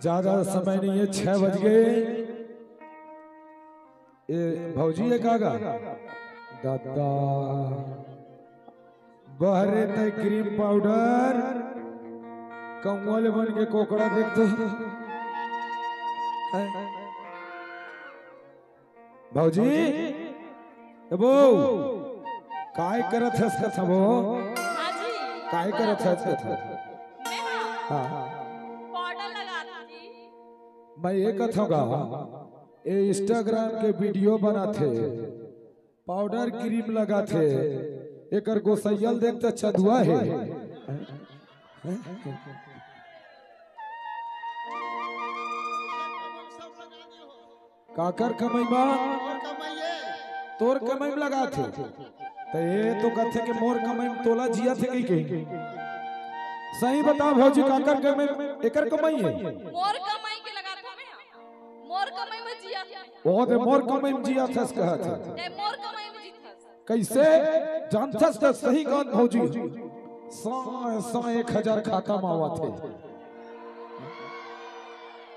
ज्यादा समय नहीं है, 6 बज गए। भौजी है कागा दादा बहरे तय क्रीम पाउडर कौले बन के कोकड़ा देख तो भौजी बो काय करत है इसका था वो काय करत है इसका था हाँ पाउडर लगा जी मैं ये कथूंगा ये इंस्टाग्राम के वीडियो बनाते पाउडर क्रीम लगाते एक गोसैयल देखते चदुआ है काकर कमैबा तोर कमैम लगा थे तो ये तो कहते कि मोर कमैम तोला जिया थे कहीं सही बताओ भौजी काकर कमैम एकर कमाई है मोर कमाई के लगा था मैं मोर कमाई में जिया ओ दे मोर कमैम जिया थस कहत ए मोर कमाई में जीत कैसे जानथस तो सही गान भौजी 100-1000 खाता मावा थे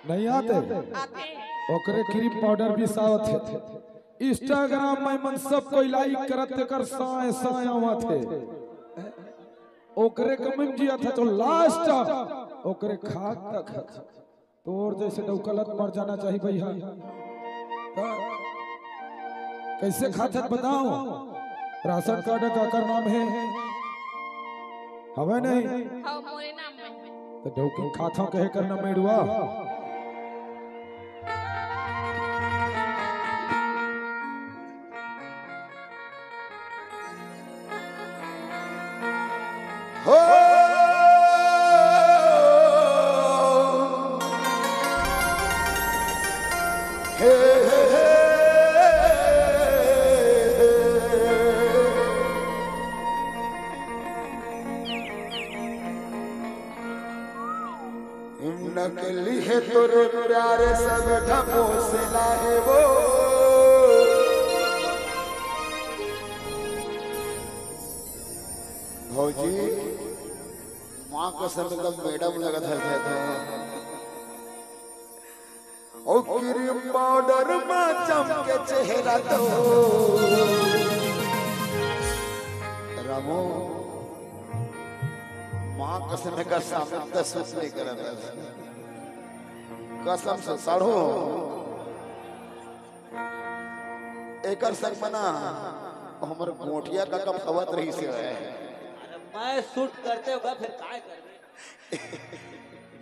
नहीं आते ओकरे क्रीम पाउडर भी सावत थे इंस्टाग्राम में मन सब कोई लाइक करत कर 100 आवा थे ओकरे कमेंट जिया था तो लास्ट ओकरे खात तक तोर जैसे डौकलत मर जाना चाहिए भैया कैसे खाते बताओ राशन कार्ड का कर नाम है हवे नहीं हां मोरे नाम में तो डौकी खाता कहे करना मेड़ुआ हो हे नकली है तोरे प्यारे सब ढपो से लाए वो भौजी माँ को सब एकदम मैडम लगा था ओ क्रीम पाउडर में चमके चेहरा तो रामो माँ कसम का सामने 10 नहीं करा था कसम से साढ़ो एकर संग मना हमर गोटिया का कब खवत रही से है मैं शूट करते होगा फिर काय कर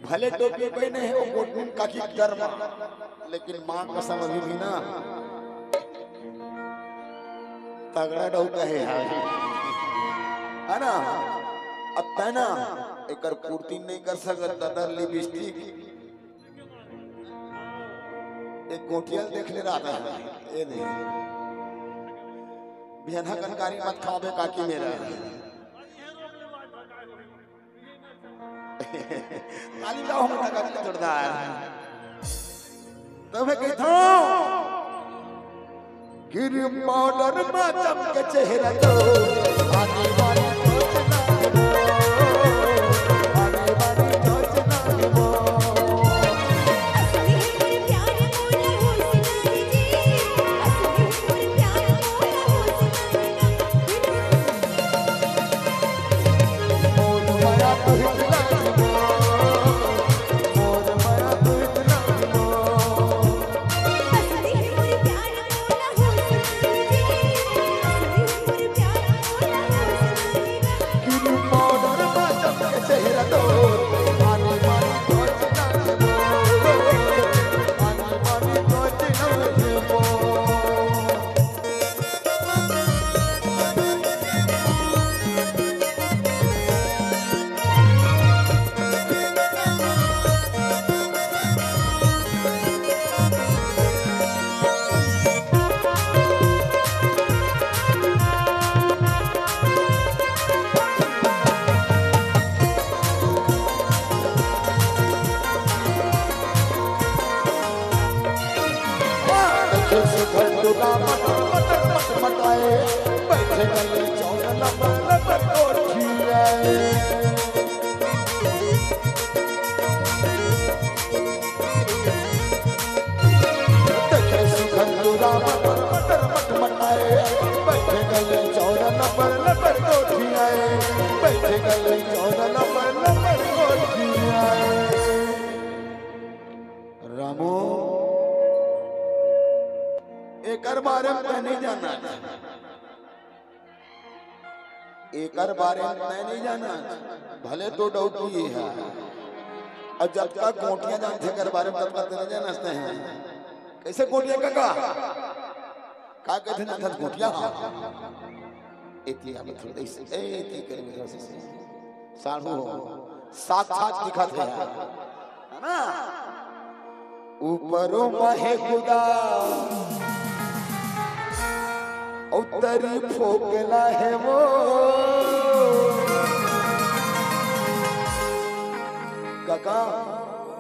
भले टोपी पहने है वो कोटून का की गर्म लेकिन मां कसम अभी भी ना तगड़ा डौका है ना अब तना एकर पूर्ति नहीं कर सकत दादा लिपस्टिक एक गोटियल देख ले रहा था ये नहीं बिना कनकारी मत खावे काकी मेरा ताली लाओ हम लगा के जोरदार तबे कहता क्रीम पाउडर में चमके चेहरा तो आने वाली राम पर मटर मटमटाए बैठे गले चौरन पर लपर गोठियाए बैठे गले चौरन पर लपर गोठियाए रामो एकर बारे में नहीं जाना एकर बारे में नहीं जाना भले तो डौटी है और जब तक गोटियां जानते कर बारे में तब तक नहीं जानते हैं कैसे गोटियां का कहते ना था गोटियां इतिया में थोड़ी से इति करे मेरे से साधु हो साक्षात दिखा थे है ना ऊपरों महे खुदा उत्तरी फोकला है वो काका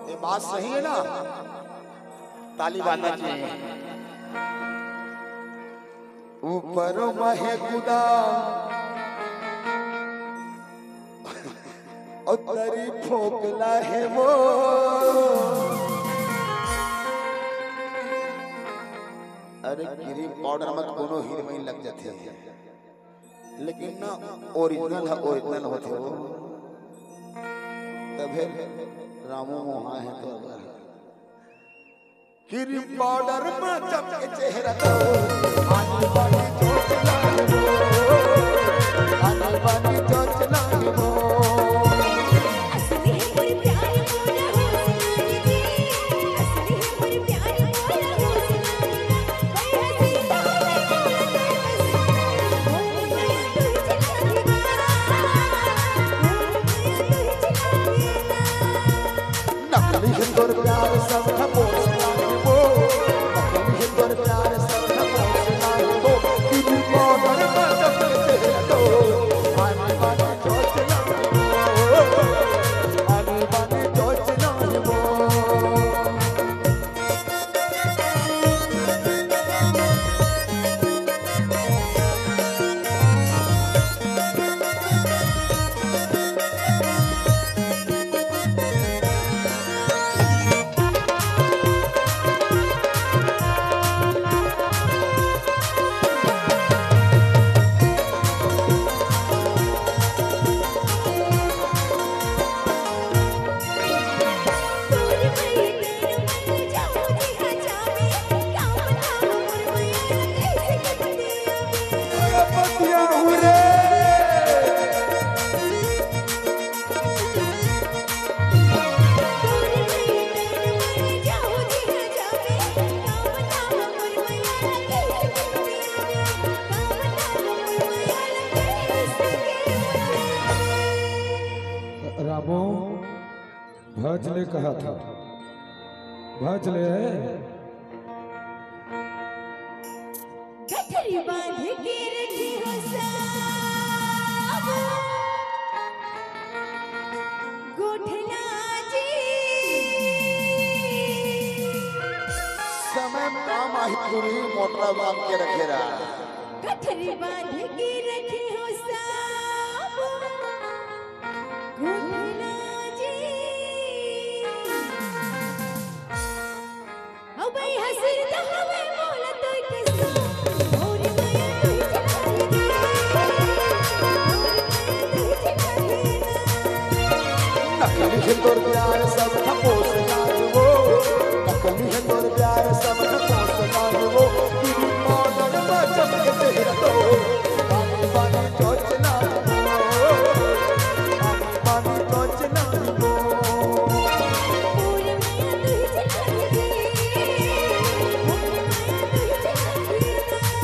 ये बात सही है ना ताली बांधना चाहिए ऊपर महे खुदा उत्तरी फोकला है वो अरे गिरी पाउडर मत कोनो हीरोइन लग जाते हैं लेकिन ना ओरिजिनल होते हो तब रामो मोहा है तो गिरी पाउडर में चमके चेहरा तो आने वाली चोट लागे वो आने वाली चोट लागे वो हिंदुर प्यार सब खपोस लागे वो नकली हिंदुर प्यार सब खपोस लागे वो किसी पाउडर में चमके तो आने वाली चोट लागे वो आने वाली चोट लागे वो रामो भजले कहा था भजले गठरी बांध के रखी हो साब गोठना जी समय काम आही पूरी मोटरा बांध के रखे रहा गठरी बांध के रखी हो साब गोठना जी अब भाई हसर तो हमें बोला तो कैसे और माया तू नकली हिंदुर प्यार सब खपोस लागे वो नकली हिंदुर प्यार सब खपोस लागे वो किसी पाउडर में चमके चेहरा तो आने वाली चोट लागे वो आने वाली चोट लागे वो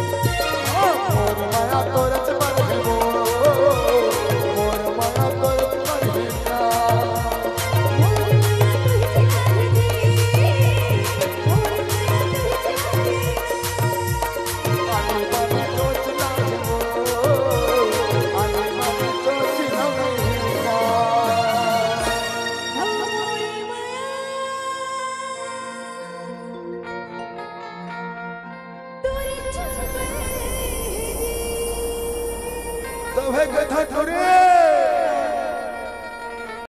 मोर माया तोरच पर है वो मोर माया तोरच पर है आने वाली चोट लागे वो आने वाली चोट लागे तो है गधा थोड़े